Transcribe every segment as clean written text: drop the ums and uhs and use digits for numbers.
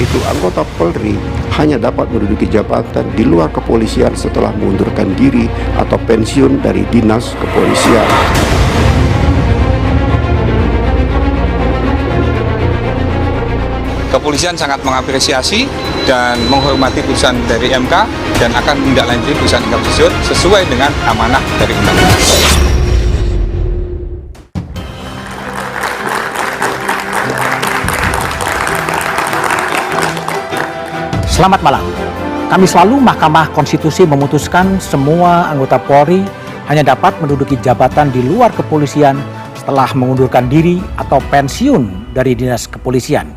yaitu anggota Polri hanya dapat menduduki jabatan di luar kepolisian setelah mengundurkan diri atau pensiun dari dinas kepolisian. Kepolisian sangat mengapresiasi dan menghormati putusan dari MK dan akan menindaklanjuti putusan MK tersebut sesuai dengan amanah dari undang-undang. Selamat malam. Kamis lalu Mahkamah Konstitusi memutuskan semua anggota Polri hanya dapat menduduki jabatan di luar kepolisian setelah mengundurkan diri atau pensiun dari dinas kepolisian.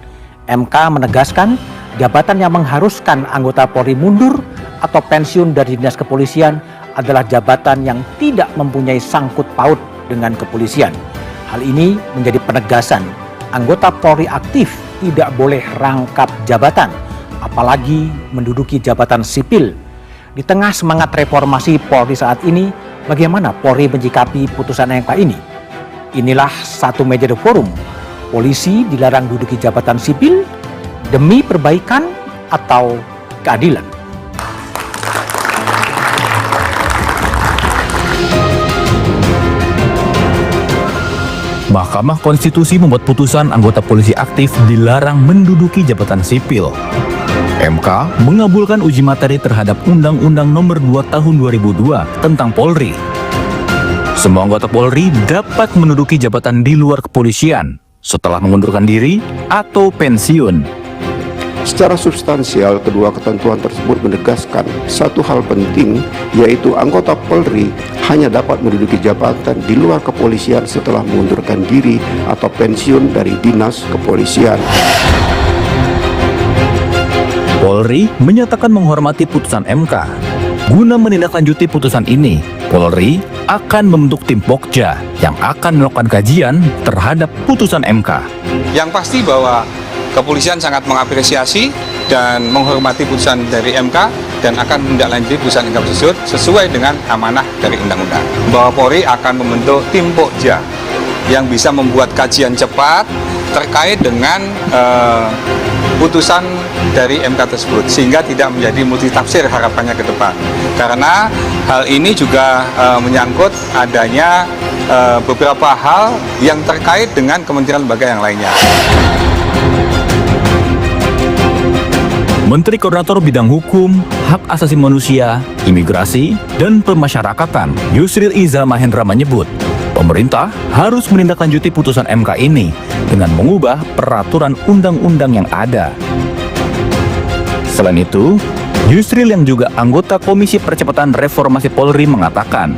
MK menegaskan jabatan yang mengharuskan anggota Polri mundur atau pensiun dari dinas kepolisian adalah jabatan yang tidak mempunyai sangkut paut dengan kepolisian. Hal ini menjadi penegasan anggota Polri aktif tidak boleh rangkap jabatan, apalagi menduduki jabatan sipil. Di tengah semangat reformasi Polri saat ini, bagaimana Polri menyikapi putusan MK ini? Inilah satu meja The Forum. Polisi dilarang duduki jabatan sipil demi perbaikan atau keadilan. Mahkamah Konstitusi membuat putusan anggota polisi aktif dilarang menduduki jabatan sipil. MK mengabulkan uji materi terhadap Undang-Undang Nomor 2 Tahun 2002 tentang Polri. Semua anggota Polri dapat menduduki jabatan di luar kepolisian setelah mengundurkan diri atau pensiun. Secara substansial, kedua ketentuan tersebut menegaskan satu hal penting, yaitu anggota Polri hanya dapat menduduki jabatan di luar kepolisian setelah mengundurkan diri atau pensiun dari dinas kepolisian. Polri menyatakan menghormati putusan MK. Guna menindaklanjuti putusan ini, Polri akan membentuk tim Pokja yang akan melakukan kajian terhadap putusan MK. Yang pasti bahwa kepolisian sangat mengapresiasi dan menghormati putusan dari MK dan akan menindaklanjuti putusan MK tersebut sesuai dengan amanah dari undang-undang. Bahwa Polri akan membentuk tim Pokja yang bisa membuat kajian cepat terkait dengan putusan dari MK tersebut, sehingga tidak menjadi multitafsir harapannya ke depan. Karena hal ini juga menyangkut adanya beberapa hal yang terkait dengan kementerian lembaga yang lainnya. Menteri Koordinator Bidang Hukum, Hak Asasi Manusia, Imigrasi, dan Pemasyarakatan Yusril Iza Mahendra menyebut, pemerintah harus menindaklanjuti putusan MK ini dengan mengubah peraturan undang-undang yang ada. Selain itu, Yusril yang juga anggota Komisi Percepatan Reformasi Polri mengatakan,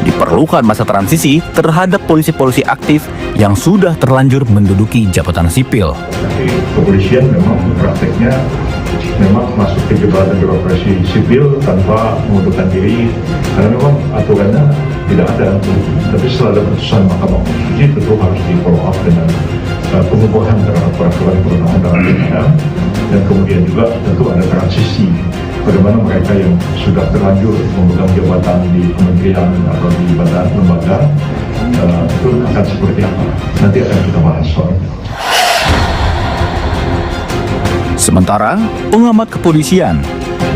diperlukan masa transisi terhadap polisi-polisi aktif yang sudah terlanjur menduduki jabatan sipil. Kepolisian memang prakteknya memang masuk ke jabatan birokrasi sipil tanpa mengundurkan diri, karena memang aturannya tidak ada. Tapi setelah ada putusan Mahkamah Konstitusi tentu harus di follow up dengan pengubahan terhadap peraturan perundang-undangan yang ada, dan kemudian juga tentu ada transisi bagaimana mereka yang sudah terlanjur memegang jabatan di kementerian atau di badan lembaga itu akan seperti apa. Nanti akan kita bahas soalnya. Sementara, pengamat kepolisian,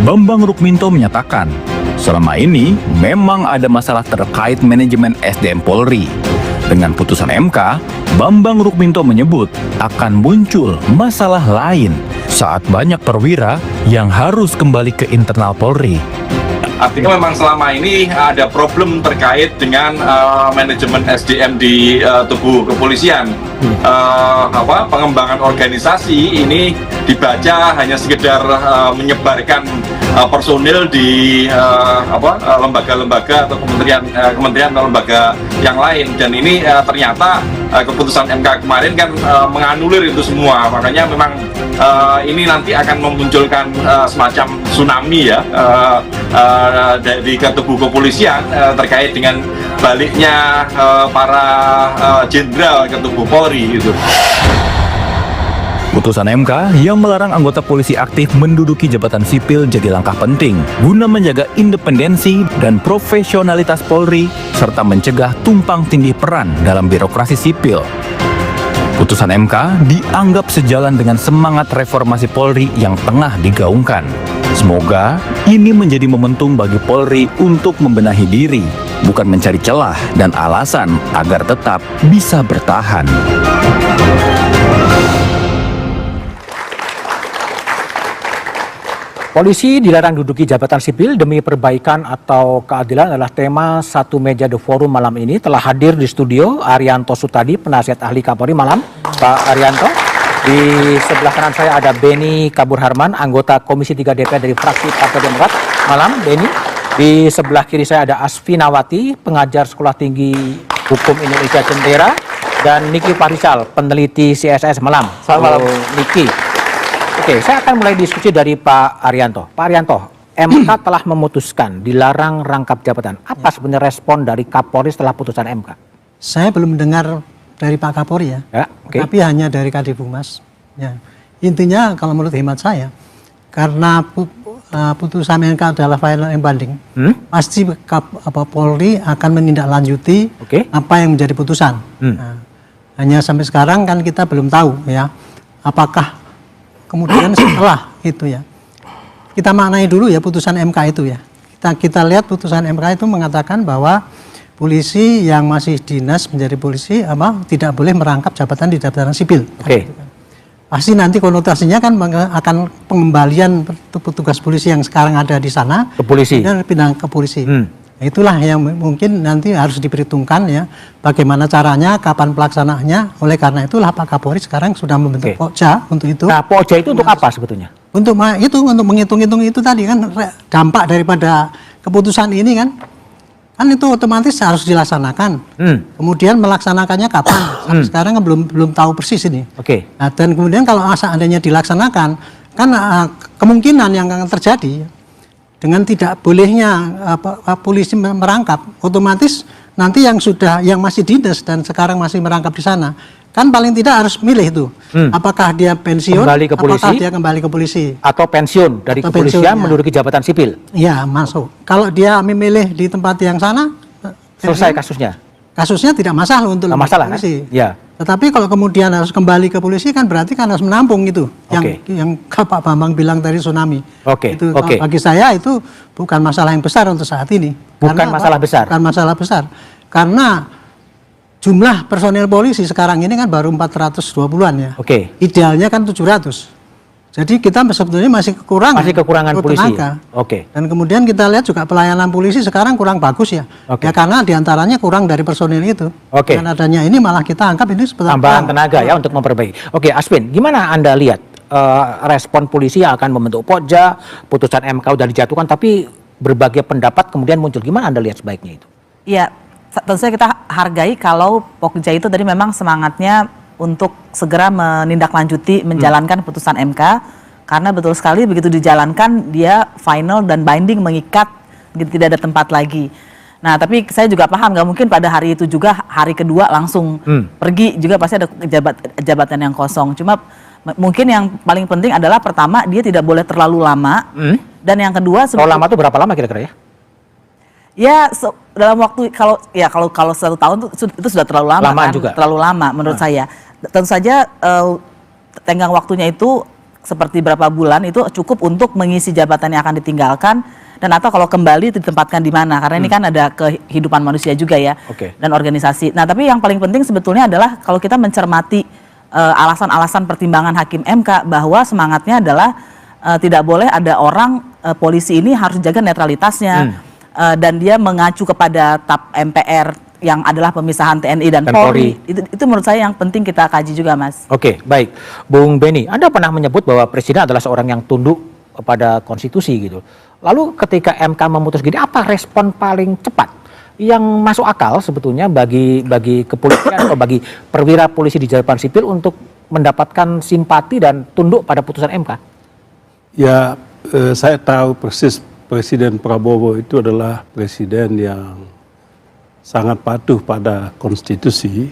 Bambang Rukminto menyatakan, selama ini memang ada masalah terkait manajemen SDM Polri. Dengan putusan MK, Bambang Rukminto menyebut akan muncul masalah lain saat banyak perwira yang harus kembali ke internal Polri. Artinya memang selama ini ada problem terkait dengan manajemen SDM di tubuh kepolisian. Pengembangan organisasi ini dibaca hanya sekedar menyebarkan personil di lembaga-lembaga atau kementerian atau lembaga yang lain, dan ini ternyata keputusan MK kemarin kan menganulir itu semua. Makanya memang ini nanti akan memunculkan semacam tsunami ya dari tubuh kepolisian terkait dengan baliknya para jenderal ke tubuh Polri gitu. Putusan MK yang melarang anggota polisi aktif menduduki jabatan sipil jadi langkah penting guna menjaga independensi dan profesionalitas Polri serta mencegah tumpang tindih peran dalam birokrasi sipil. Putusan MK dianggap sejalan dengan semangat reformasi Polri yang tengah digaungkan. Semoga ini menjadi momentum bagi Polri untuk membenahi diri, bukan mencari celah dan alasan agar tetap bisa bertahan. Polisi dilarang duduki jabatan sipil demi perbaikan atau keadilan adalah tema Satu Meja The Forum malam ini. Telah hadir di studio Arianto Sutadi, penasihat ahli Kapolri. Malam, Pak Arianto. Di sebelah kanan saya ada Beni Kabur Harman, anggota Komisi 3 DPR dari fraksi Partai Demokrat. Malam, Beni. Di sebelah kiri saya ada Asfi Nawati, pengajar Sekolah Tinggi Hukum Indonesia Centera. Dan Niki Parisal, peneliti CSS. Malam. Selamat malam, Niki. Oke, saya akan mulai diskusi dari Pak Arianto. Pak Arianto, MK telah memutuskan dilarang rangkap jabatan. Apa sebenarnya respon dari Kapolri setelah putusan MK? Saya belum mendengar dari Pak Kapolri ya, tapi hanya dari Kadif Humas. Ya. Intinya kalau menurut hemat saya, karena putusan MK adalah final and binding, pasti Polri akan menindaklanjuti apa yang menjadi putusan. Nah, hanya sampai sekarang kan kita belum tahu ya, apakah kemudian setelah itu ya, kita maknai dulu ya putusan MK itu ya. Kita lihat putusan MK itu mengatakan bahwa polisi yang masih dinas menjadi polisi tidak boleh merangkap jabatan di jabatan sipil. Pasti nanti konotasinya kan akan pengembalian petugas polisi yang sekarang ada di sana ke polisi dan pindah ke polisi. Itulah yang mungkin nanti harus diperhitungkan ya, bagaimana caranya, kapan pelaksanaannya. Oleh karena itulah Pak Kapolri sekarang sudah membentuk Pokja untuk itu. Nah, Pokja itu untuk apa sebetulnya? Untuk menghitung-hitung itu tadi kan, dampak daripada keputusan ini kan itu otomatis harus dilaksanakan. Kemudian melaksanakannya kapan? Sampai sekarang kan belum tahu persis ini. Nah, dan kemudian kalau seandainya dilaksanakan, kan kemungkinan yang akan terjadi dengan tidak bolehnya polisi merangkap, otomatis nanti yang masih dinas dan sekarang masih merangkap di sana, kan paling tidak harus milih itu, apakah dia pensiun, apakah dia kembali ke polisi, atau pensiun dari kepolisian menduduki jabatan sipil. Ya, masuk. Kalau dia memilih di tempat yang sana, selesai kasusnya. Kasusnya tidak masalah untuk polisi. Kan? Ya. Tetapi kalau kemudian harus kembali ke polisi kan berarti kan harus menampung itu yang Pak Bambang bilang dari tsunami. Itu bagi saya itu bukan masalah yang besar untuk saat ini. Bukan masalah besar. Karena jumlah personel polisi sekarang ini kan baru 420-an ya. Idealnya kan 700. Jadi kita sebetulnya masih kekurangan polisi. Dan kemudian kita lihat juga pelayanan polisi sekarang kurang bagus ya. Ya karena diantaranya kurang dari personil itu. Dan adanya ini malah kita anggap ini seperti tambahan tenaga ya untuk memperbaiki. Aswin, gimana Anda lihat respon polisi yang akan membentuk Pokja, putusan MK sudah dijatuhkan, tapi berbagai pendapat kemudian muncul. Gimana Anda lihat sebaiknya itu? Ya, tentu saja kita hargai kalau Pokja itu tadi memang semangatnya untuk segera menindaklanjuti menjalankan putusan MK, karena betul sekali begitu dijalankan dia final dan binding, mengikat, tidak ada tempat lagi. Nah, tapi saya juga paham nggak mungkin pada hari itu juga hari kedua langsung pergi, juga pasti ada jabatan yang kosong. Cuma mungkin yang paling penting adalah pertama dia tidak boleh terlalu lama, dan yang kedua terlalu lama itu berapa lama kira-kira ya? Ya, dalam waktu kalau 1 tahun itu sudah terlalu lama kan? Juga. Terlalu lama menurut saya. Tentu saja tenggang waktunya itu seperti berapa bulan itu cukup untuk mengisi jabatan yang akan ditinggalkan, dan atau kalau kembali ditempatkan di mana, karena ini kan ada kehidupan manusia juga ya, dan organisasi. Nah, tapi yang paling penting sebetulnya adalah kalau kita mencermati alasan-alasan pertimbangan Hakim MK bahwa semangatnya adalah tidak boleh ada orang polisi ini harus jaga netralitasnya, dan dia mengacu kepada TAP MPR yang adalah pemisahan TNI dan Polri. Itu menurut saya yang penting kita kaji juga, Mas. Baik. Bung Beni, Anda pernah menyebut bahwa Presiden adalah seorang yang tunduk pada konstitusi gitu. Lalu ketika MK memutus gini, apa respon paling cepat yang masuk akal sebetulnya bagi kepolisian atau bagi perwira polisi di jabatan sipil untuk mendapatkan simpati dan tunduk pada putusan MK? Ya, saya tahu persis Presiden Prabowo itu adalah presiden yang sangat patuh pada konstitusi,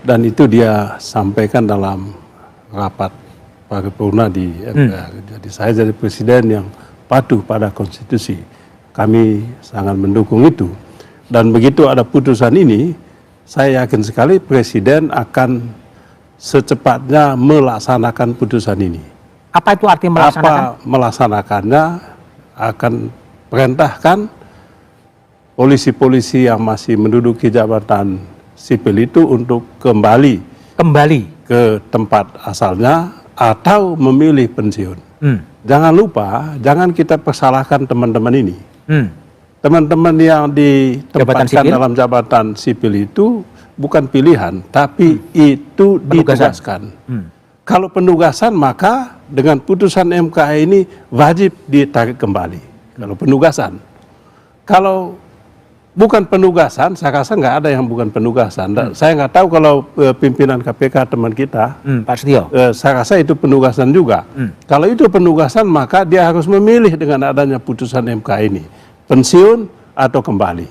dan itu dia sampaikan dalam rapat paripurna di MK. Jadi saya jadi presiden yang patuh pada konstitusi. Kami sangat mendukung itu. Dan begitu ada putusan ini, saya yakin sekali presiden akan secepatnya melaksanakan putusan ini. Apa itu arti melaksanakan? Apa melaksanakannya akan perintahkan polisi-polisi yang masih menduduki jabatan sipil itu untuk kembali ke tempat asalnya atau memilih pensiun. Jangan lupa, jangan kita persalahkan teman-teman ini. Teman-teman yang ditempatkan dalam jabatan sipil itu bukan pilihan, tapi itu ditugaskan. Kalau penugasan, maka dengan putusan MK ini wajib ditarik kembali. Kalau penugasan. Kalau bukan penugasan, saya rasa nggak ada yang bukan penugasan. Saya nggak tahu kalau pimpinan KPK teman kita, Pak Setio, saya rasa itu penugasan juga. Kalau itu penugasan, maka dia harus memilih dengan adanya putusan MK ini, pensiun atau kembali.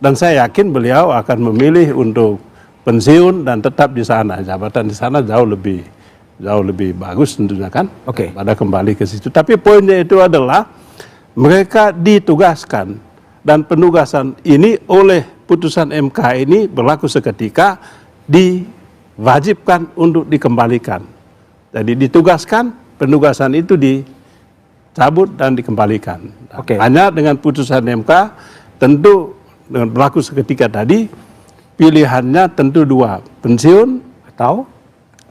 Dan saya yakin beliau akan memilih untuk pensiun dan tetap di sana. Jabatan di sana jauh lebih bagus tentunya kan, pada kembali ke situ. Tapi poinnya itu adalah mereka ditugaskan, dan penugasan ini oleh putusan MK ini berlaku seketika, diwajibkan untuk dikembalikan. Jadi ditugaskan, penugasan itu dicabut dan dikembalikan. Hanya dengan putusan MK tentu dengan berlaku seketika tadi, pilihannya tentu dua, pensiun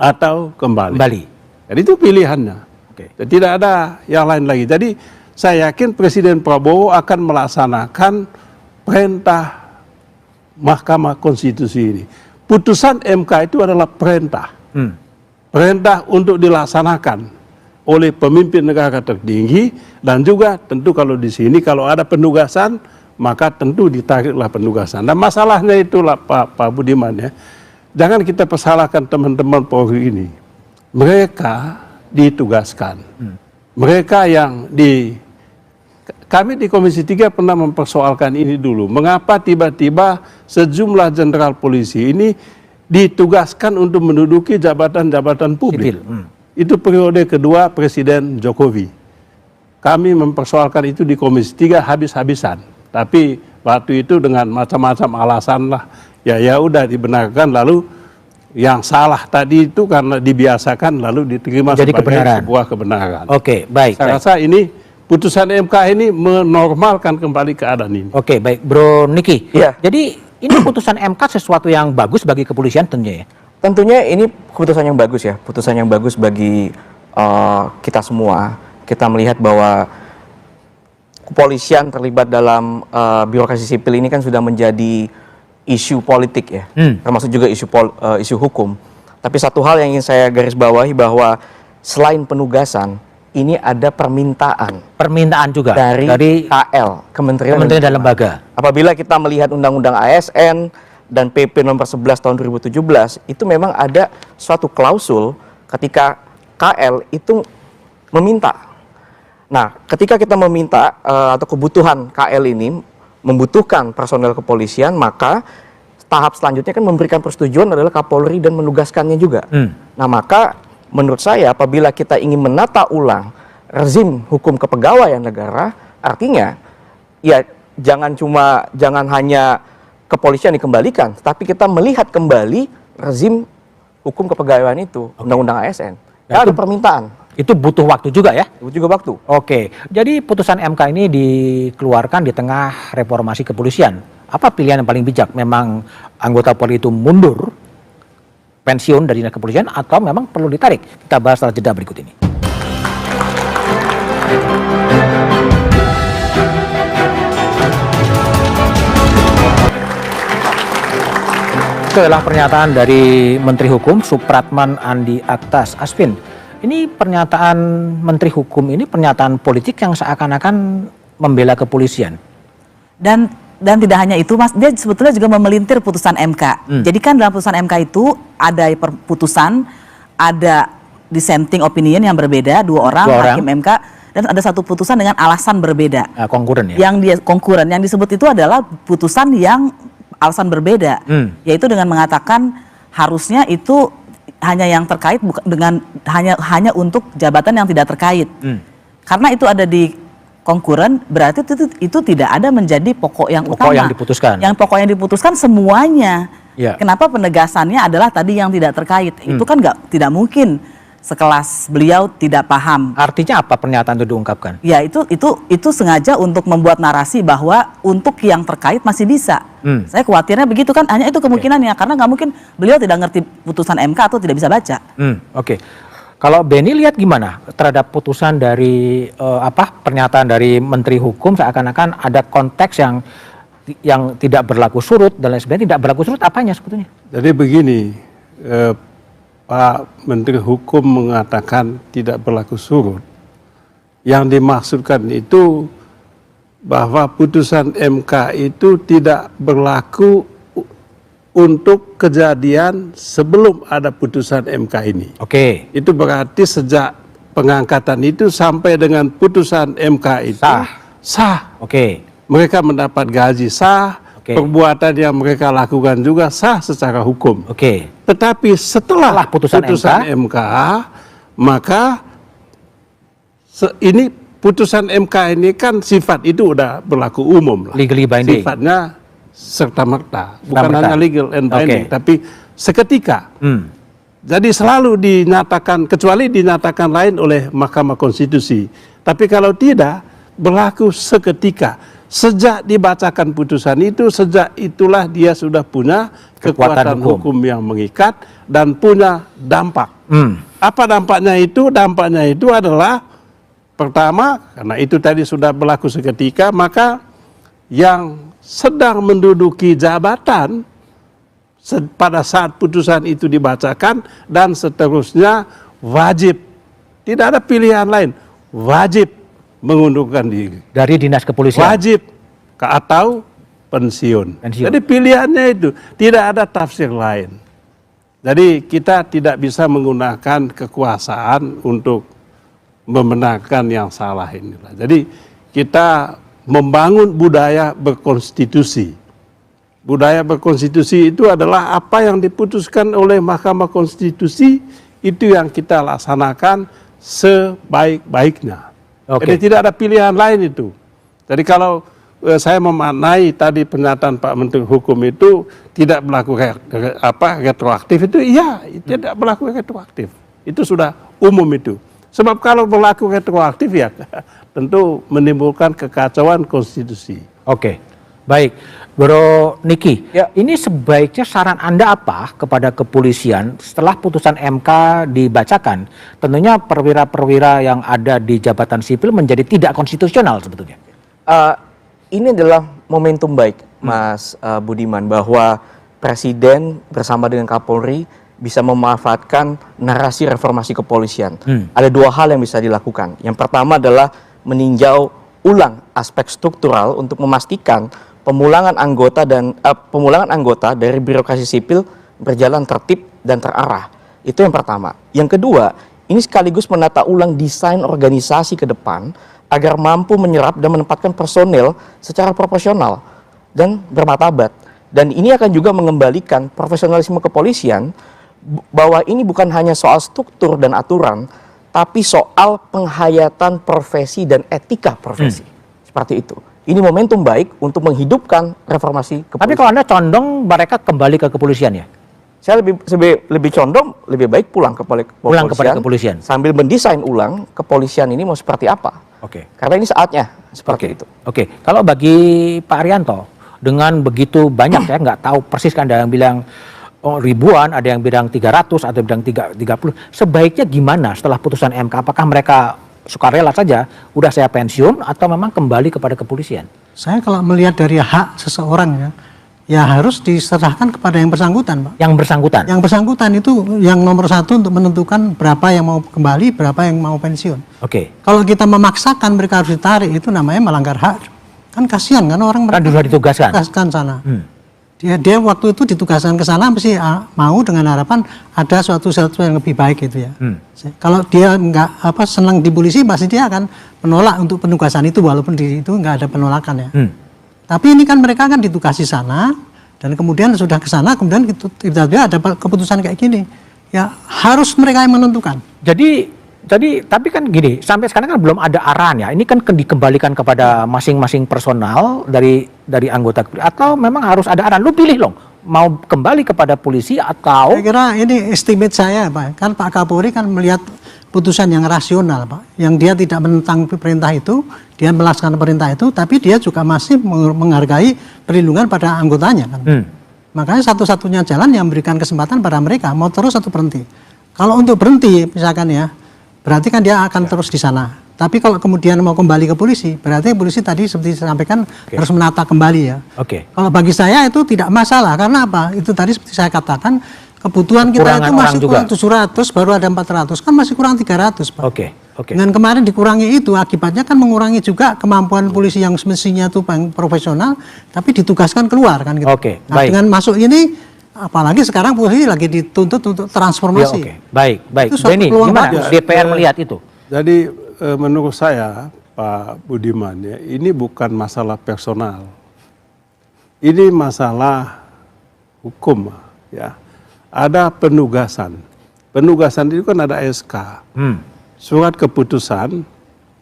atau kembali. Jadi itu pilihannya. Tidak ada yang lain lagi. Jadi saya yakin Presiden Prabowo akan melaksanakan perintah Mahkamah Konstitusi ini. Putusan MK itu adalah perintah. Perintah untuk dilaksanakan oleh pemimpin negara tertinggi, dan juga tentu kalau di sini kalau ada penugasan, maka tentu ditariklah penugasan. Dan masalahnya itulah Pak Budiman ya. Jangan kita persalahkan teman-teman Polri ini. Mereka ditugaskan. Mereka yang kami di Komisi 3 pernah mempersoalkan ini dulu. Mengapa tiba-tiba sejumlah jenderal polisi ini ditugaskan untuk menduduki jabatan-jabatan publik? Itu periode kedua Presiden Jokowi. Kami mempersoalkan itu di Komisi 3 habis-habisan. Tapi waktu itu dengan macam-macam alasan lah. Ya udah dibenarkan, lalu yang salah tadi itu karena dibiasakan lalu diterima sebagai sebuah kebenaran. Baik. Saya rasa ini putusan MK ini menormalkan kembali keadaan ini. Baik, Bro Niki. Jadi ini putusan MK sesuatu yang bagus bagi kepolisian tentunya ya? Tentunya ini keputusan yang bagus ya, putusan yang bagus bagi kita semua. Kita melihat bahwa kepolisian terlibat dalam birokrasi sipil ini kan sudah menjadi isu politik ya, termasuk juga isu hukum. Tapi satu hal yang ingin saya garis bawahi bahwa selain penugasan, ini ada permintaan juga dari KL, Kementerian dan Lembaga. Apabila kita melihat Undang-Undang ASN dan PP nomor 11 tahun 2017, itu memang ada suatu klausul ketika KL itu meminta. Nah, ketika kita meminta atau kebutuhan KL ini membutuhkan personel kepolisian, maka tahap selanjutnya kan memberikan persetujuan adalah Kapolri dan menugaskannya juga. Nah, maka menurut saya apabila kita ingin menata ulang rezim hukum kepegawaian negara, artinya ya jangan hanya kepolisian dikembalikan, tapi kita melihat kembali rezim hukum kepegawaian itu, Undang-Undang ASN. Ya, ada permintaan. Itu butuh waktu juga ya? Butuh juga waktu. Jadi putusan MK ini dikeluarkan di tengah reformasi kepolisian. Apa pilihan yang paling bijak? Memang anggota Polri itu mundur, pensiun dari kepolisian, atau memang perlu ditarik? Kita bahas setelah jeda berikut ini. Itulah pernyataan dari Menteri Hukum Supratman Andi Aktas. Asvin, ini pernyataan Menteri Hukum ini pernyataan politik yang seakan-akan membela kepolisian. Dan tidak hanya itu, Mas, dia sebetulnya juga memelintir putusan MK. Jadi kan dalam putusan MK itu ada putusan, ada dissenting opinion yang berbeda, dua orang hakim MK, dan ada satu putusan dengan alasan berbeda. Konkuren ya? Konkuren, yang disebut itu adalah putusan yang alasan berbeda, yaitu dengan mengatakan harusnya itu hanya yang terkait dengan hanya untuk jabatan yang tidak terkait. Karena itu ada di konkuren, berarti itu tidak ada menjadi pokok yang utama. Yang diputuskan. Yang pokok yang diputuskan semuanya. Kenapa penegasannya adalah tadi yang tidak terkait? Itu kan tidak mungkin sekelas beliau tidak paham. Artinya apa pernyataan itu diungkapkan? Ya itu sengaja untuk membuat narasi bahwa untuk yang terkait masih bisa. Saya khawatirnya begitu kan, hanya itu kemungkinannya karena nggak mungkin beliau tidak ngerti putusan MK atau tidak bisa baca. Oke. Kalau Benny lihat gimana terhadap putusan dari pernyataan dari Menteri Hukum seakan-akan ada konteks yang tidak berlaku surut dan lain sebagainya. Tidak berlaku surut apanya sebetulnya? Jadi begini, Pak Menteri Hukum mengatakan tidak berlaku surut. Yang dimaksudkan itu bahwa putusan MK itu tidak berlaku untuk kejadian sebelum ada putusan MK ini. Oke. Itu berarti sejak pengangkatan itu sampai dengan putusan MK itu sah. Oke. Mereka mendapat gaji sah. Perbuatan yang mereka lakukan juga sah secara hukum. Oke. Tetapi setelah putusan MK, maka ini putusan MK ini kan sifat itu udah berlaku umum lah. Legally binding. Sifatnya serta merta, bukan hanya legal and binding, tapi seketika. Jadi selalu dinyatakan, kecuali dinyatakan lain oleh Mahkamah Konstitusi. Tapi kalau tidak, berlaku seketika. Sejak dibacakan putusan itu, sejak itulah dia sudah punya kekuatan hukum yang mengikat dan punya dampak. Apa dampaknya itu? Dampaknya itu adalah pertama, karena itu tadi sudah berlaku seketika, maka yang sedang menduduki jabatan pada saat putusan itu dibacakan dan seterusnya wajib, tidak ada pilihan lain, wajib mengundurkan diri dari dinas kepolisian, wajib atau pensiun. Jadi pilihannya itu tidak ada tafsir lain. Jadi kita tidak bisa menggunakan kekuasaan untuk membenarkan yang salah inilah. Jadi kita membangun budaya berkonstitusi. Budaya berkonstitusi itu adalah apa yang diputuskan oleh Mahkamah Konstitusi, itu yang kita laksanakan sebaik-baiknya. Jadi tidak ada pilihan lain itu. Jadi kalau saya memaknai tadi pernyataan Pak Menteri Hukum itu tidak berlaku retroaktif, itu iya, tidak berlaku retroaktif. Itu sudah umum itu. Sebab kalau berlaku retroaktif ya tentu menimbulkan kekacauan konstitusi. Oke, baik. Bro Niki, ini sebaiknya saran Anda apa kepada kepolisian setelah putusan MK dibacakan? Tentunya perwira-perwira yang ada di jabatan sipil menjadi tidak konstitusional sebetulnya. Ini adalah momentum baik, Mas Budiman, bahwa Presiden bersama dengan Kapolri bisa memanfaatkan narasi reformasi kepolisian. Ada dua hal yang bisa dilakukan. Yang pertama adalah meninjau ulang aspek struktural untuk memastikan pemulangan anggota dari birokrasi sipil berjalan tertib dan terarah. Itu yang pertama. Yang kedua, ini sekaligus menata ulang desain organisasi ke depan agar mampu menyerap dan menempatkan personel secara proporsional dan bermartabat. Dan ini akan juga mengembalikan profesionalisme kepolisian, bahwa ini bukan hanya soal struktur dan aturan, tapi soal penghayatan profesi dan etika profesi. Seperti itu. Ini momentum baik untuk menghidupkan reformasi kepolisian. Tapi kalau Anda condong mereka kembali ke kepolisian ya? Saya lebih condong lebih baik pulang kepada kepolisian sambil mendesain ulang kepolisian ini mau seperti apa. Karena ini saatnya seperti itu. Kalau bagi Pak Arianto, dengan begitu banyak saya nggak tahu persis kan, ada yang bilang ribuan, ada yang bilang 300, ada yang bilang 30. Sebaiknya gimana setelah putusan MK? Apakah mereka sukarela saja, udah saya pensiun, atau memang kembali kepada kepolisian? Saya kalau melihat dari hak seseorang ya harus diserahkan kepada yang bersangkutan, Pak. Yang bersangkutan? Yang bersangkutan itu yang nomor satu untuk menentukan berapa yang mau kembali, berapa yang mau pensiun. Kalau kita memaksakan mereka harus ditarik, itu namanya melanggar hak. Kan kasihan kan orang mereka. Kan sudah ditugaskan sana. Dia waktu itu ditugaskan ke sana mesti mau dengan harapan ada suatu yang lebih baik gitu ya. Kalau dia nggak senang di polisi, pasti dia akan menolak untuk penugasan itu, walaupun di itu nggak ada penolakan ya. Tapi ini kan mereka kan ditugasi sana dan kemudian sudah ke sana, kemudian tiba-tiba ada keputusan kayak gini. Ya harus mereka yang menentukan. Jadi tapi kan gini, sampai sekarang kan belum ada arahan ya. Ini kan dikembalikan kepada masing-masing personal dari anggota, atau memang harus ada arahan. Lu pilih loh, mau kembali kepada polisi atau? Saya kira ini estimate saya, Pak. Kan Pak Kapolri kan melihat putusan yang rasional, Pak. Yang dia tidak menentang perintah itu, dia melaksanakan perintah itu, tapi dia juga masih menghargai perlindungan pada anggotanya kan. Makanya satu-satunya jalan yang memberikan kesempatan pada mereka mau terus atau berhenti. Kalau untuk berhenti misalkan ya, berarti kan dia akan terus di sana. Tapi kalau kemudian mau kembali ke polisi, berarti polisi tadi seperti saya sampaikan harus menata kembali ya. Kalau bagi saya itu tidak masalah, karena apa? Itu tadi seperti saya katakan, kebutuhan kita itu masih kurang 700, baru ada 400, kan masih kurang 300, Pak. Dengan kemarin dikurangi itu, akibatnya kan mengurangi juga kemampuan polisi yang semestinya itu profesional, tapi ditugaskan keluar kan gitu. Nah, dengan masuk ini, apalagi sekarang polisi lagi dituntut untuk transformasi. Baik. Benny, gimana DPR melihat itu? Jadi menurut saya Pak Budiman ya, ini bukan masalah personal, ini masalah hukum ya. Ada penugasan itu kan ada SK, surat keputusan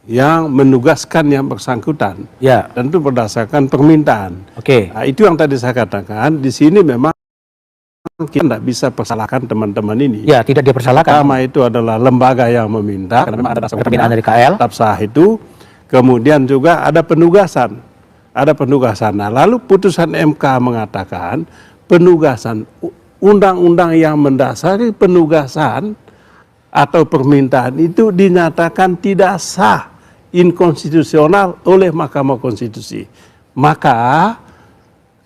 yang menugaskan yang bersangkutan, dan itu berdasarkan permintaan. Nah, itu yang tadi saya katakan, di sini memang kita tidak bisa persalahkan teman-teman ini. Ya, tidak dipersalahkan. Pertama itu adalah lembaga yang meminta, karena memang ada permintaan dari KL. Tetap sah itu. Kemudian juga ada penugasan. Nah, lalu putusan MK mengatakan penugasan, undang-undang yang mendasari penugasan atau permintaan itu dinyatakan tidak sah, inkonstitusional oleh Mahkamah Konstitusi. Maka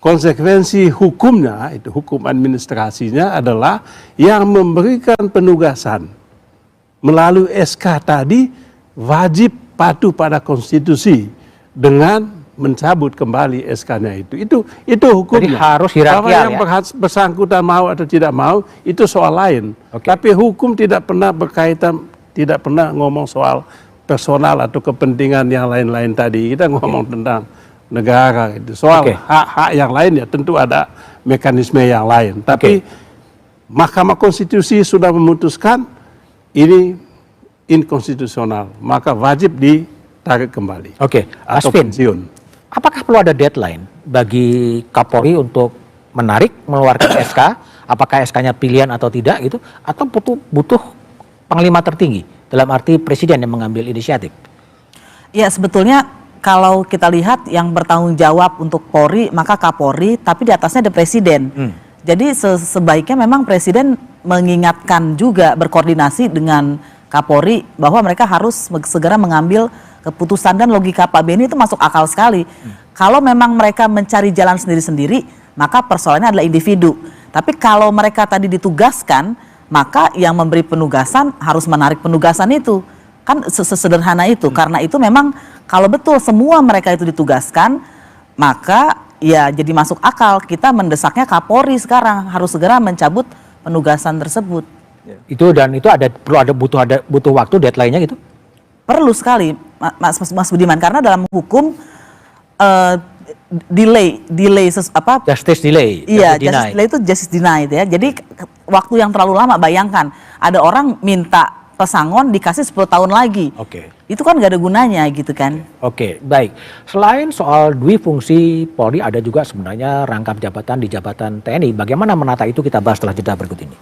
konsekuensi hukumnya, itu hukum administrasinya adalah yang memberikan penugasan melalui SK tadi wajib patuh pada konstitusi dengan mencabut kembali SK-nya itu hukumnya. Jadi harus hierarkial, yang bersangkutan mau atau tidak mau itu soal lain. Tapi hukum tidak pernah berkaitan, tidak pernah ngomong soal personal atau kepentingan yang lain-lain tadi. Kita ngomong tentang negara itu. Soal hak-hak yang lain ya tentu ada mekanisme yang lain. Tapi Mahkamah Konstitusi sudah memutuskan ini inkonstitusional, maka wajib ditarik kembali. Atau pensiun. Apakah perlu ada deadline bagi Kapolri untuk menarik, mengeluarkan SK? Apakah SK-nya pilihan atau tidak gitu? Atau butuh panglima tertinggi dalam arti presiden yang mengambil inisiatif? Ya, sebetulnya kalau kita lihat yang bertanggung jawab untuk Polri, maka Kapolri, tapi di atasnya ada presiden. Jadi sebaiknya memang presiden mengingatkan juga, berkoordinasi dengan Kapolri bahwa mereka harus segera mengambil keputusan, dan logika Pak Benny itu masuk akal sekali. Kalau memang mereka mencari jalan sendiri-sendiri, maka persoalannya adalah individu. Tapi kalau mereka tadi ditugaskan, maka yang memberi penugasan harus menarik penugasan itu. Kan sesederhana itu. Karena itu memang kalau betul semua mereka itu ditugaskan, maka ya jadi masuk akal kita mendesaknya Kapolri sekarang harus segera mencabut penugasan tersebut. Itu butuh waktu deadline-nya gitu? Perlu sekali, Mas Budiman, karena dalam hukum justice delay. Iya, justice delay itu justice denied ya. Jadi waktu yang terlalu lama, bayangkan ada orang minta pesangon dikasih 10 tahun lagi. Itu kan gak ada gunanya gitu kan. Baik. Selain soal dui fungsi Polri, ada juga sebenarnya rangkap jabatan di jabatan TNI. Bagaimana menata itu kita bahas setelah jeda berikut ini.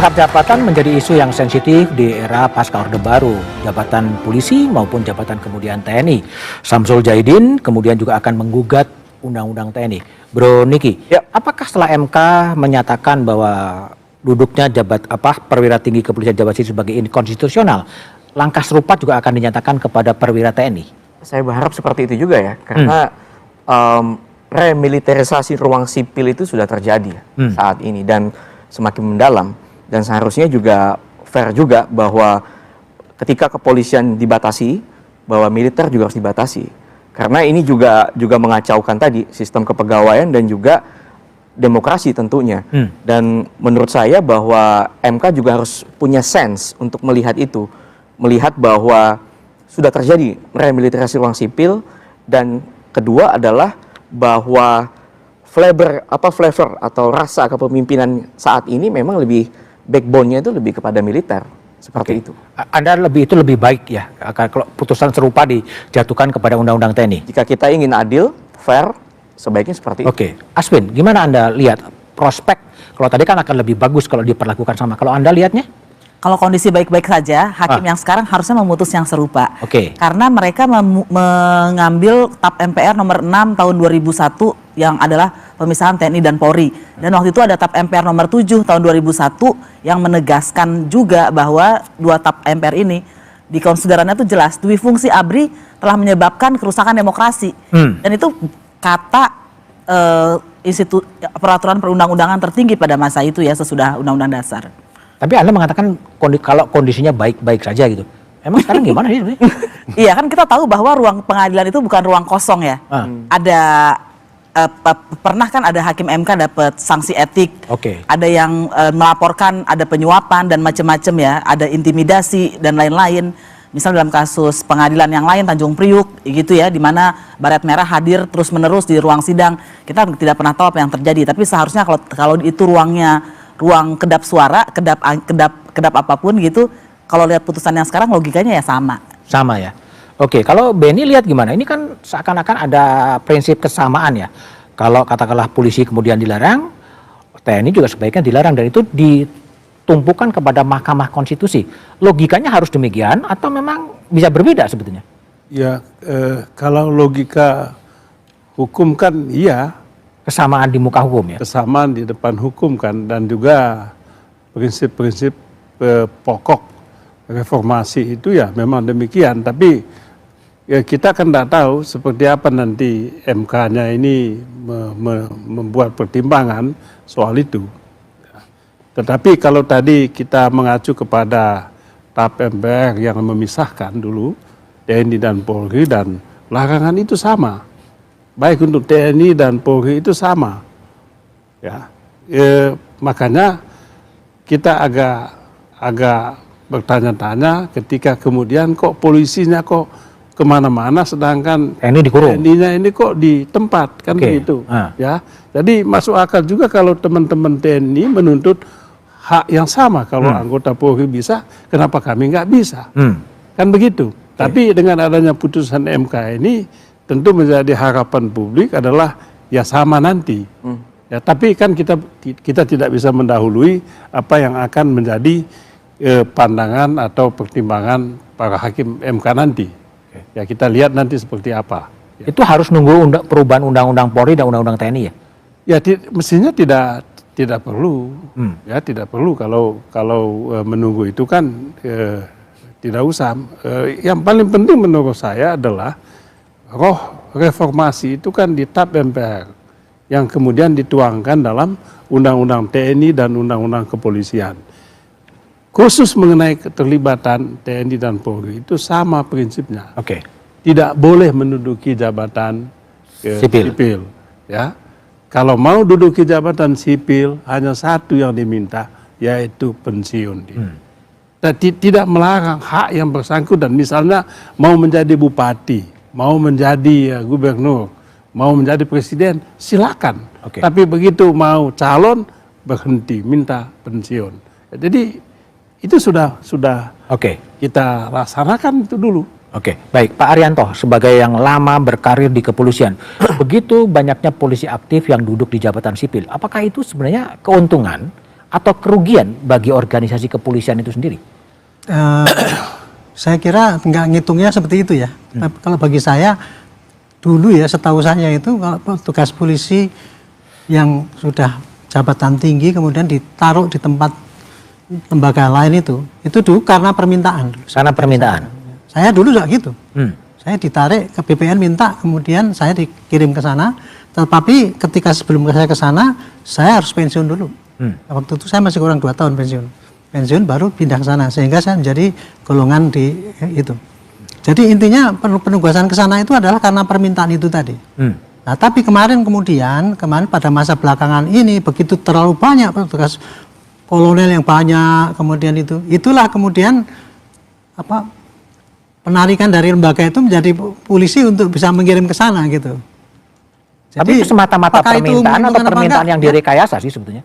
Rangkap jabatan menjadi isu yang sensitif di era pasca Orde Baru. Jabatan polisi maupun jabatan kemudian TNI. Samsul Jaidin kemudian juga akan menggugat Undang-Undang TNI. Bro Niki, apakah setelah MK menyatakan bahwa duduknya perwira tinggi kepolisian Jawa Barat sebagai inkonstitusional, langkah serupa juga akan dinyatakan kepada perwira TNI? Saya berharap seperti itu juga ya, karena remilitarisasi ruang sipil itu sudah terjadi saat ini dan semakin mendalam. dan seharusnya juga fair juga bahwa ketika kepolisian dibatasi, bahwa militer juga harus dibatasi. Karena ini juga mengacaukan tadi sistem kepegawaian dan juga demokrasi tentunya. Dan menurut saya bahwa MK juga harus punya sense untuk melihat itu. Melihat bahwa sudah terjadi remilitarisasi ruang sipil, dan kedua adalah bahwa flavor atau rasa kepemimpinan saat ini memang lebih backbone-nya itu lebih kepada militer. Seperti itu. Anda itu lebih baik ya kalau putusan serupa dijatuhkan kepada Undang-Undang TNI. Jika kita ingin adil, fair, sebaiknya seperti itu. Oke, Aswin, gimana Anda lihat prospek? Kalau tadi kan akan lebih bagus kalau diperlakukan sama. Kalau Anda lihatnya? Kalau kondisi baik-baik saja, hakim yang sekarang harusnya memutus yang serupa. Oke. Karena mereka mengambil TAP MPR nomor 6 tahun 2001 yang adalah pemisahan TNI dan Polri. Dan waktu itu ada TAP MPR nomor 7 tahun 2001 yang menegaskan juga bahwa dua TAP MPR ini di konsiderannya itu jelas dui fungsi ABRI telah menyebabkan kerusakan demokrasi. Dan itu kata peraturan perundang-undangan tertinggi pada masa itu ya, sesudah Undang-Undang Dasar. Tapi Anda mengatakan kalau kondisinya baik-baik saja gitu. Emang sekarang gimana sih? Iya kan kita tahu bahwa ruang pengadilan itu bukan ruang kosong ya. Ada pernah kan ada hakim MK dapat sanksi etik. Ada yang melaporkan ada penyuapan dan macam-macam ya. Ada intimidasi dan lain-lain. Misal dalam kasus pengadilan yang lain Tanjung Priuk gitu ya, di mana Baret Merah hadir terus-menerus di ruang sidang. Kita tidak pernah tahu apa yang terjadi. Tapi seharusnya kalau itu ruang kedap suara, kedap apapun gitu, kalau lihat putusan yang sekarang logikanya ya sama. Sama ya. Oke, kalau Benny lihat gimana? Ini kan seakan-akan ada prinsip kesamaan ya. Kalau katakanlah polisi kemudian dilarang, TNI juga sebaiknya dilarang, dan itu ditumpukan kepada Mahkamah Konstitusi. Logikanya harus demikian atau memang bisa berbeda sebetulnya? Ya, kalau logika hukum kan iya. Kesamaan di muka hukum ya? Kesamaan di depan hukum kan, dan juga prinsip-prinsip pokok reformasi itu ya memang demikian. Tapi ya kita kan tidak tahu seperti apa nanti MK-nya ini membuat pertimbangan soal itu. Tetapi kalau tadi kita mengacu kepada TAP MPR yang memisahkan dulu TNI dan Polri, dan larangan itu sama. Baik untuk TNI dan Polri itu sama, ya. Makanya kita agak bertanya-tanya ketika kemudian kok polisinya kok kemana-mana, sedangkan TNI-nya ini kok di tempat kan begitu, ya. Jadi masuk akal juga kalau teman-teman TNI menuntut hak yang sama. Kalau anggota Polri bisa, kenapa kami nggak bisa? Kan begitu. Tapi dengan adanya putusan MK ini, tentu menjadi harapan publik adalah ya sama nanti. Ya, tapi kan kita tidak bisa mendahului apa yang akan menjadi pandangan atau pertimbangan para hakim MK nanti. Ya, kita lihat nanti seperti apa. Ya. Itu harus nunggu perubahan Undang-Undang Polri dan Undang-Undang TNI ya? Ya, mestinya tidak perlu. Ya, tidak perlu kalau menunggu itu kan tidak usah. Yang paling penting menurut saya adalah roh reformasi itu kan di TAP MPR yang kemudian dituangkan dalam Undang-Undang TNI dan Undang-Undang Kepolisian. Khusus mengenai keterlibatan TNI dan Polri itu sama prinsipnya. Tidak boleh menduduki jabatan sipil. Ya. Kalau mau duduki jabatan sipil, hanya satu yang diminta, yaitu pensiun. Tidak melarang hak yang bersangkutan. Misalnya mau menjadi bupati, mau menjadi gubernur, mau menjadi presiden, silakan. Tapi begitu mau calon, berhenti, minta pensiun. Jadi itu sudah kita laksanakan itu dulu. Baik, Pak Arianto, sebagai yang lama berkarir di kepolisian, begitu banyaknya polisi aktif yang duduk di jabatan sipil, apakah itu sebenarnya keuntungan atau kerugian bagi organisasi kepolisian itu sendiri? Saya kira nggak ngitungnya seperti itu ya. Kalau bagi saya, dulu ya setahu saya itu kalau tugas polisi yang sudah jabatan tinggi kemudian ditaruh di tempat lembaga lain itu dulu karena permintaan. Karena permintaan? Saya dulu juga gitu. Saya ditarik ke BPN minta, kemudian saya dikirim ke sana. Tetapi ketika sebelum saya ke sana, saya harus pensiun dulu. Waktu itu saya masih kurang 2 tahun pensiun. pensiun baru pindah ke sana, sehingga saya menjadi golongan di itu. Jadi intinya penugasan ke sana itu adalah karena permintaan itu tadi. Nah, tapi kemudian pada masa belakangan ini begitu terlalu banyak petugas kolonel yang banyak, kemudian itulah kemudian penarikan dari lembaga itu menjadi polisi untuk bisa mengirim ke sana gitu. Tapi itu semata-mata permintaan atau permintaan yang direkayasa sih sebetulnya?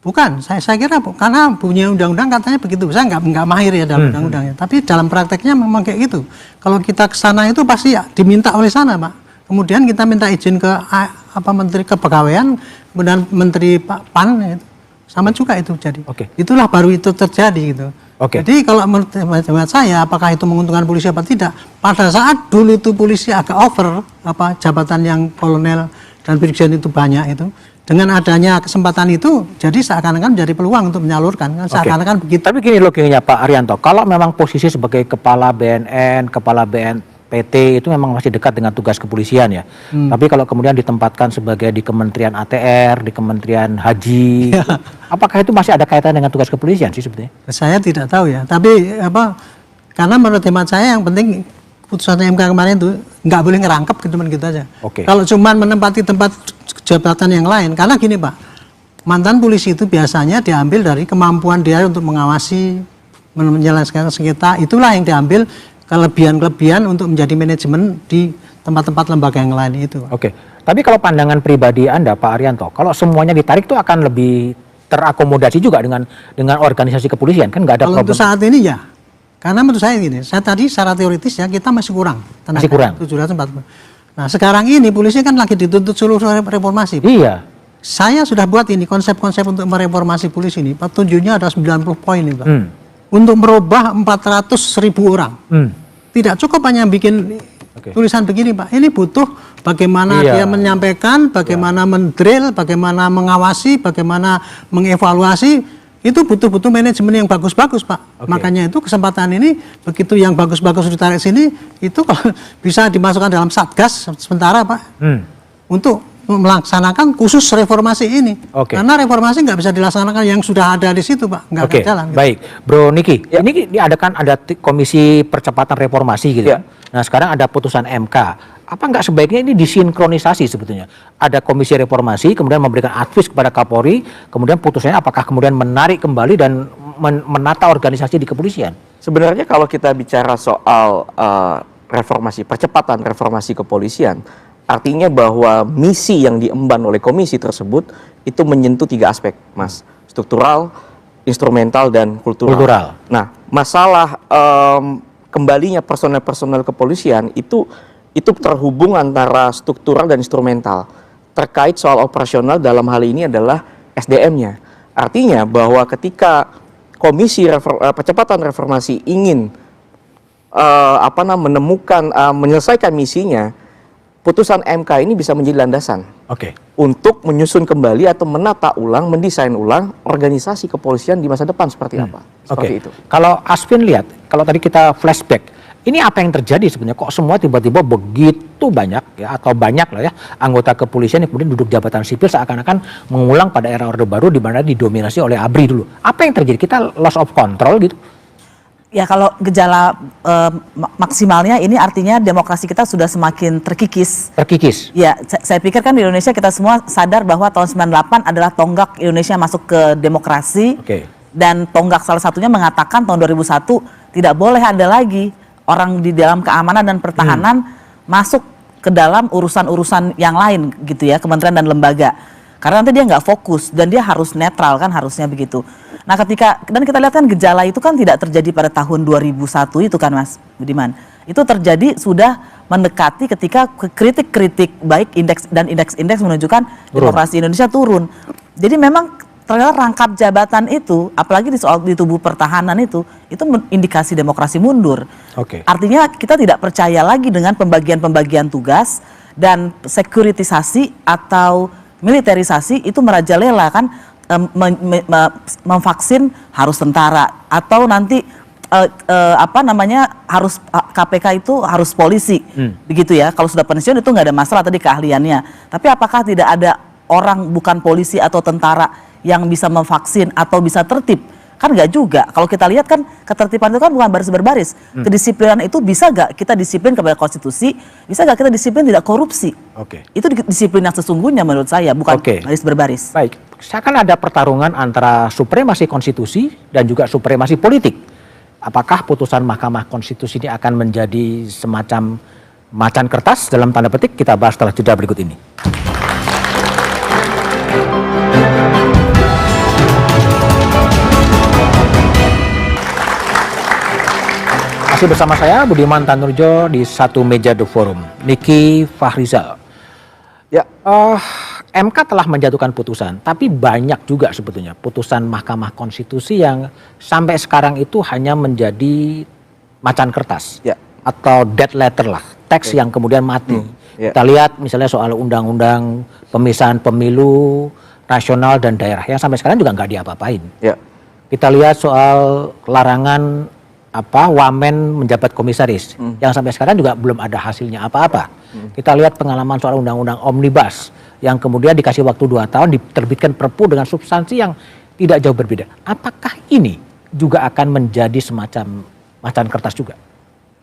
Bukan, saya kira karena bunyi undang-undang katanya begitu, saya nggak mahir ya dalam undang-undangnya. Tapi dalam prakteknya memang kayak gitu. Kalau kita ke sana itu pasti diminta oleh sana, Pak. Kemudian kita minta izin ke Menteri Kepegawaian, kemudian Menteri PAN, gitu. Sama juga itu jadi. Itulah baru itu terjadi gitu. Jadi kalau menurut saya, apakah itu menguntungkan polisi apa tidak? Pada saat dulu itu polisi agak over, jabatan yang kolonel dan brigjen itu banyak itu. Dengan adanya kesempatan itu, jadi seakan-akan menjadi peluang untuk menyalurkan, kan seakan-akan begitu. Tapi gini logikanya Pak Arianto, kalau memang posisi sebagai kepala BNN, kepala BNPT itu memang masih dekat dengan tugas kepolisian ya. Tapi kalau kemudian ditempatkan sebagai di Kementerian ATR, di Kementerian Haji, apakah itu masih ada kaitan dengan tugas kepolisian sih sebetulnya? Saya tidak tahu ya, tapi karena menurut hemat saya yang penting putusan MK kemarin itu nggak boleh ngerangkap gitu aja. Kalau cuma menempati tempat jabatan yang lain, karena gini Pak, mantan polisi itu biasanya diambil dari kemampuan dia untuk mengawasi, menyelesaikan sengketa, itulah yang diambil kelebihan-kelebihan untuk menjadi manajemen di tempat-tempat lembaga yang lain itu. Tapi kalau pandangan pribadi Anda Pak Arianto, kalau semuanya ditarik itu akan lebih terakomodasi juga dengan organisasi kepolisian, kan nggak ada kalau problem. Untuk saat ini ya, karena menurut saya gini, saya tadi secara teoritis ya kita masih kurang tenaga, masih kurang 740. Nah sekarang ini polisi kan lagi dituntut seluruh reformasi. Iya. Saya sudah buat ini konsep-konsep untuk mereformasi polisi ini. Petunjuknya ada 90 poin nih Pak. Untuk merubah 400.000 orang. Tidak cukup hanya bikin tulisan begini Pak. Ini butuh bagaimana dia menyampaikan, bagaimana mendrill, bagaimana mengawasi, bagaimana mengevaluasi. Itu butuh manajemen yang bagus-bagus Pak. Makanya itu kesempatan ini begitu yang bagus-bagus ditarik sini, itu kalau bisa dimasukkan dalam satgas sementara Pak. Untuk melaksanakan khusus reformasi ini. Karena reformasi nggak bisa dilaksanakan yang sudah ada di situ Pak. Nggak akan jalan. Gitu. Baik, Bro Niki, ini diadakan ada komisi percepatan reformasi gitu. Nah sekarang ada putusan MK. Apa nggak sebaiknya ini disinkronisasi sebetulnya? Ada komisi reformasi, kemudian memberikan advis kepada Kapolri, kemudian putusannya apakah kemudian menarik kembali dan menata organisasi di kepolisian? Sebenarnya kalau kita bicara soal reformasi, percepatan reformasi kepolisian, artinya bahwa misi yang diemban oleh komisi tersebut itu menyentuh 3 aspek, Mas. Struktural, instrumental, dan kultural. Nah, masalah kembalinya personel-personel kepolisian itu terhubung antara struktural dan instrumental. Terkait soal operasional dalam hal ini adalah SDM-nya. Artinya bahwa ketika komisi percepatan reformasi ingin menyelesaikan misinya, putusan MK ini bisa menjadi landasan untuk menyusun kembali atau menata ulang, mendesain ulang organisasi kepolisian di masa depan seperti apa. Seperti itu. Kalau Asvin lihat, kalau tadi kita flashback, ini apa yang terjadi sebenarnya? Kok semua tiba-tiba begitu banyak ya, atau banyak lah ya, anggota kepolisian yang kemudian duduk jabatan sipil seakan-akan mengulang pada era Orde Baru di mana didominasi oleh ABRI dulu. Apa yang terjadi? Kita loss of control gitu? Ya kalau gejala maksimalnya ini artinya demokrasi kita sudah semakin terkikis. Terkikis? Ya, saya pikir kan di Indonesia kita semua sadar bahwa tahun 98 adalah tonggak Indonesia masuk ke demokrasi. Dan tonggak salah satunya mengatakan tahun 2001 tidak boleh ada lagi orang di dalam keamanan dan pertahanan masuk ke dalam urusan-urusan yang lain gitu ya, kementerian dan lembaga. Karena nanti dia nggak fokus dan dia harus netral kan, harusnya begitu. Nah dan kita lihat kan gejala itu kan tidak terjadi pada tahun 2001 itu kan Mas Budiman. Itu terjadi sudah mendekati ketika kritik-kritik baik indeks menunjukkan demokrasi Indonesia turun. Jadi memang ternyata rangkap jabatan itu, apalagi di tubuh pertahanan itu indikasi demokrasi mundur. Artinya kita tidak percaya lagi dengan pembagian tugas dan sekuritisasi atau militerisasi itu merajalela kan, memvaksin harus tentara atau nanti harus KPK itu harus polisi, begitu ya. Kalau sudah pensiun itu nggak ada masalah tadi keahliannya. Tapi apakah tidak ada orang bukan polisi atau tentara yang bisa memvaksin atau bisa tertib Kan nggak juga. Kalau kita lihat kan ketertiban itu kan bukan baris berbaris. Kedisiplinan itu bisa nggak kita disiplin kepada konstitusi, bisa nggak kita disiplin tidak korupsi. Itu disiplin yang sesungguhnya menurut saya, bukan baris berbaris. Baik, seakan ada pertarungan antara supremasi konstitusi dan juga supremasi politik. Apakah putusan Mahkamah Konstitusi ini akan menjadi semacam macan kertas dalam tanda petik? Kita bahas setelah jeda berikut ini. Masih bersama saya Budiman Tanurjo di satu meja The Forum. Niki Fahrizal. Ya, MK telah menjatuhkan putusan, tapi banyak juga sebetulnya putusan Mahkamah Konstitusi yang sampai sekarang itu hanya menjadi macan kertas atau dead letter lah, teks yang kemudian mati. Kita lihat misalnya soal undang-undang pemisahan pemilu nasional dan daerah yang sampai sekarang juga nggak diapa-apain. Kita lihat soal larangan wamen menjabat komisaris yang sampai sekarang juga belum ada hasilnya apa-apa. Kita lihat pengalaman soal undang-undang omnibus yang kemudian dikasih waktu 2 tahun diterbitkan perpu dengan substansi yang tidak jauh berbeda. Apakah ini juga akan menjadi semacam macan kertas juga?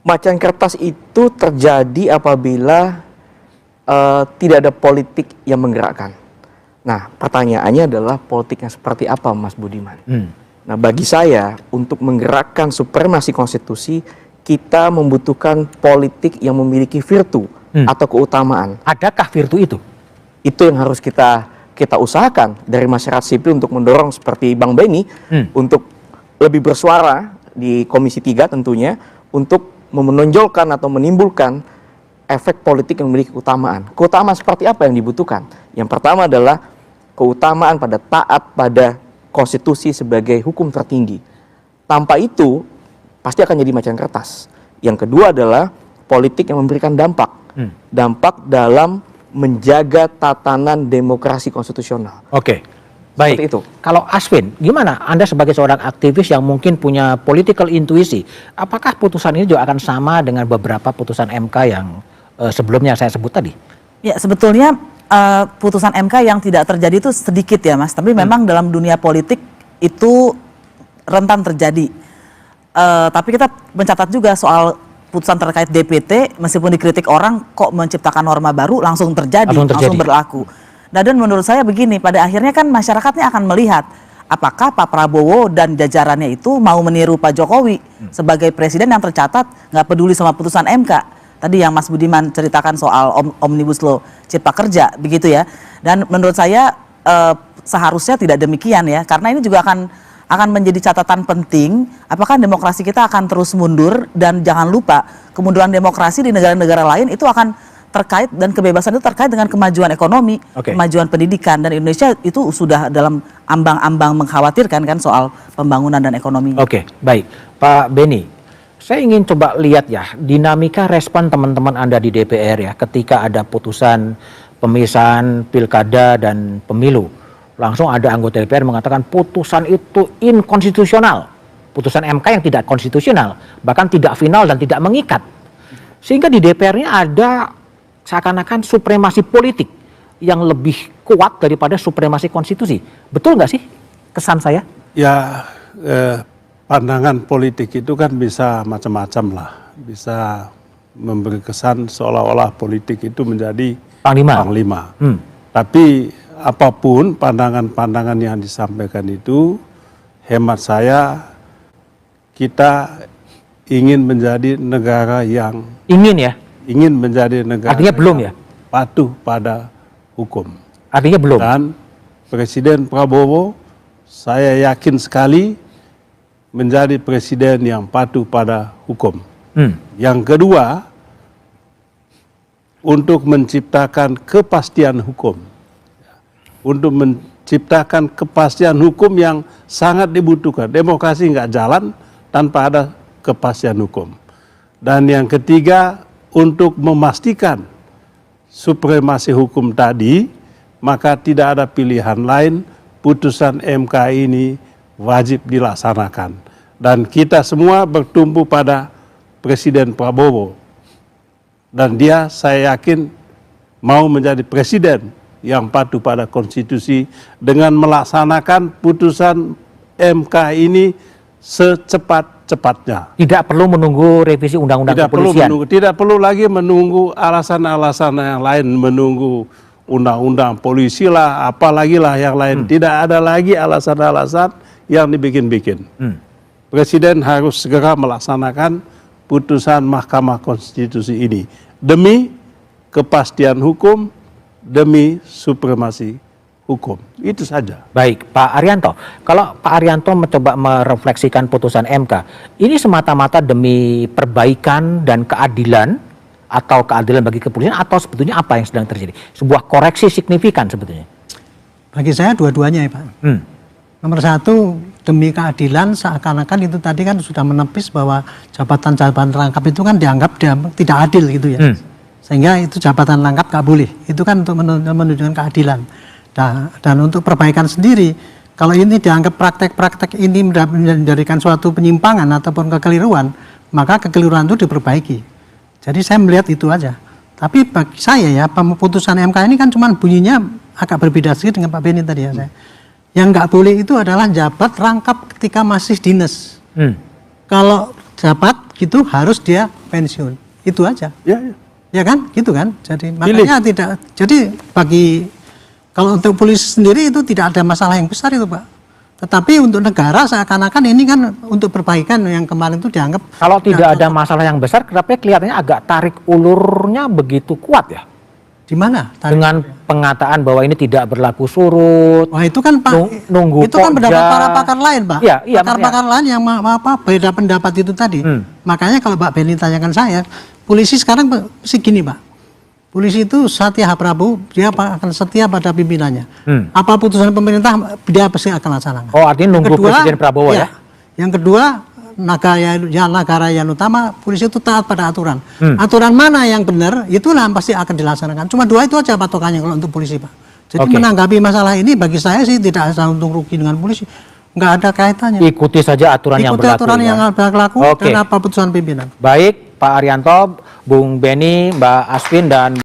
Macan kertas itu terjadi apabila tidak ada politik yang menggerakkan. Nah, pertanyaannya adalah politik yang seperti apa, Mas Budiman? Nah, bagi saya, untuk menggerakkan supremasi konstitusi, kita membutuhkan politik yang memiliki virtu atau keutamaan. Adakah virtu itu? Itu yang harus kita usahakan dari masyarakat sipil untuk mendorong seperti Bang Benny untuk lebih bersuara di Komisi 3 tentunya untuk menonjolkan atau menimbulkan efek politik yang memiliki keutamaan. Keutamaan seperti apa yang dibutuhkan? Yang pertama adalah keutamaan pada taat pada konstitusi sebagai hukum tertinggi. Tanpa itu pasti akan jadi macan kertas. Yang kedua adalah politik yang memberikan dampak. Dampak dalam menjaga tatanan demokrasi konstitusional. Baik. Seperti itu. Kalau Aswin, gimana? Anda sebagai seorang aktivis yang mungkin punya political intuisi, apakah putusan ini juga akan sama dengan beberapa putusan MK yang sebelumnya saya sebut tadi? Ya, sebetulnya putusan MK yang tidak terjadi itu sedikit ya Mas, tapi memang dalam dunia politik itu rentan terjadi. Tapi kita mencatat juga soal putusan terkait DPT, meskipun dikritik orang kok menciptakan norma baru langsung terjadi. Langsung berlaku. Nah, dan menurut saya begini, pada akhirnya kan masyarakatnya akan melihat apakah Pak Prabowo dan jajarannya itu mau meniru Pak Jokowi sebagai presiden yang tercatat nggak peduli sama putusan MK. Tadi yang Mas Budiman ceritakan soal Omnibus Law Cipta Kerja, begitu ya. Dan menurut saya seharusnya tidak demikian ya, karena ini juga akan menjadi catatan penting apakah demokrasi kita akan terus mundur. Dan jangan lupa kemunduran demokrasi di negara-negara lain itu akan terkait, dan kebebasan itu terkait dengan kemajuan ekonomi, kemajuan pendidikan, dan Indonesia itu sudah dalam ambang-ambang mengkhawatirkan kan soal pembangunan dan ekonomi. Baik. Pak Benny, saya ingin coba lihat ya dinamika respon teman-teman Anda di DPR ya ketika ada putusan pemisahan pilkada dan pemilu. Langsung ada anggota DPR mengatakan putusan itu inkonstitusional. Putusan MK yang tidak konstitusional, bahkan tidak final dan tidak mengikat. Sehingga di DPR-nya ada seakan-akan supremasi politik yang lebih kuat daripada supremasi konstitusi. Betul nggak sih kesan saya? Ya, pandangan politik itu kan bisa macam-macam lah. Bisa memberi kesan seolah-olah politik itu menjadi panglima. Tapi apapun pandangan-pandangan yang disampaikan itu, hemat saya kita ingin menjadi negara yang ingin menjadi negara artinya belum ya patuh pada hukum. Artinya belum. Dan Presiden Prabowo saya yakin sekali menjadi presiden yang patuh pada hukum. Yang kedua, untuk menciptakan kepastian hukum. Untuk menciptakan kepastian hukum yang sangat dibutuhkan. Demokrasi nggak jalan tanpa ada kepastian hukum. Dan yang ketiga, untuk memastikan supremasi hukum tadi, maka tidak ada pilihan lain, putusan MK ini wajib dilaksanakan. Dan kita semua bertumpu pada Presiden Prabowo. Dan dia saya yakin mau menjadi presiden yang patuh pada konstitusi dengan melaksanakan putusan MK ini secepat-cepatnya. Tidak perlu menunggu revisi undang-undang kepolisian. Tidak perlu lagi menunggu alasan-alasan yang lain, menunggu undang-undang polisi lah, apalagi lah yang lain. Tidak ada lagi alasan-alasan yang dibikin-bikin. Presiden harus segera melaksanakan putusan Mahkamah Konstitusi ini demi kepastian hukum, demi supremasi hukum. Itu saja. Baik, Pak Arianto. Kalau Pak Arianto mencoba merefleksikan putusan MK, ini semata-mata demi perbaikan dan keadilan atau keadilan bagi kepolisian atau sebetulnya apa yang sedang terjadi? Sebuah koreksi signifikan sebetulnya. Bagi saya dua-duanya ya Pak. Nomor satu, demi keadilan seakan-akan itu tadi kan sudah menepis bahwa jabatan-jabatan rangkap itu kan dianggap tidak adil gitu ya. Sehingga itu jabatan rangkap gak boleh. Itu kan untuk menunjukkan keadilan. Dan untuk perbaikan sendiri, kalau ini dianggap praktek-praktek ini menjadikan suatu penyimpangan ataupun kekeliruan, maka kekeliruan itu diperbaiki. Jadi saya melihat itu aja. Tapi bagi saya ya, putusan MK ini kan cuma bunyinya agak berbeda sedikit dengan Pak Beni tadi ya saya. Yang nggak boleh itu adalah jabat rangkap ketika masih dinas. Kalau jabat gitu harus dia pensiun. Itu aja. Ya kan? Gitu kan? Jadi makanya tidak. Jadi bagi kalau untuk polisi sendiri itu tidak ada masalah yang besar itu Pak. Tetapi untuk negara seakan-akan ini kan untuk perbaikan yang kemarin itu dianggap. Kalau tidak ada masalah yang besar, kenapa kelihatannya agak tarik ulurnya begitu kuat ya? Di mana? Dengan pengataan bahwa ini tidak berlaku surut. Wah itu kan Pak, nunggu itu kan pendapat para pakar lain Pak. Iya, pakar lain yang beda pendapat itu tadi. Makanya kalau Pak Beni tanyakan saya, polisi sekarang mesti gini Pak. Polisi itu setia Prabowo, dia akan setia pada pimpinannya. Apa putusan pemerintah dia pasti akan laksanakan. Oh artinya nunggu Presiden Prabowo ya? Yang kedua, negara yang utama, polisi itu taat pada aturan. Aturan mana yang benar, itulah pasti akan dilaksanakan. Cuma dua itu aja patokannya kalau untuk polisi Pak. Jadi menanggapi masalah ini bagi saya sih tidak ada untung rugi dengan polisi. Nggak ada kaitannya. Ikuti saja aturan yang berlaku. Ikuti aturan yang berlaku dan apa putusan pimpinan. Baik, Pak Arianto, Bung Beni, Mbak Asvin, dan